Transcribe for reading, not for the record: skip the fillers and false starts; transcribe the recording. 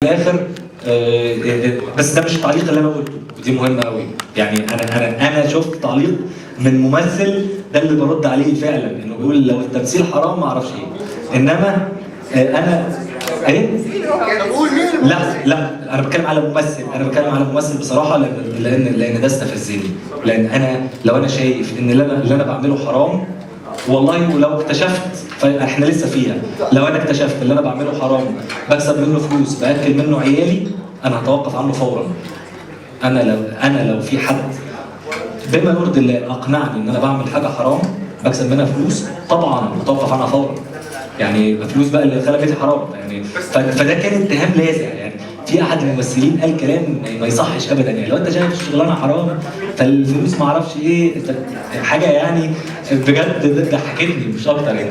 الاخر بس ده مش التعليق اللي انا قلته، ودي مهمه قوي. يعني انا شفت تعليق من ممثل ده اللي برد عليه فعلا، انه بيقول لو التمثيل حرام ما اعرفش ايه. انما انا ايه؟ لا انا بتكلم على ممثل، بصراحه، لان ده استفزني. لان انا لو انا شايف ان اللي انا بعمله حرام، والله ولو اكتشفت، فاحنا لسه فيها، لو انا اكتشفت اللي انا بعمله حرام بكسب منه فلوس باكل منه عيالي، انا هتوقف عنه فورا. انا لو في حد بما يرضي الله اقنعني ان انا بعمل حاجه حرام بكسب منها فلوس، طبعا بتوقف عنها فورا. يعني الفلوس بقى اللي خلى بيتي حرام يعني. فده كان اتهام لاذع يعني. في احد الممثلين قال كلام ما يصحش ابدا. يعني لو انت شايف الشغلانه حرام فالفلوس ما اعرفش ايه، حاجه يعني بجد ضحكتني مش اكتر يعني.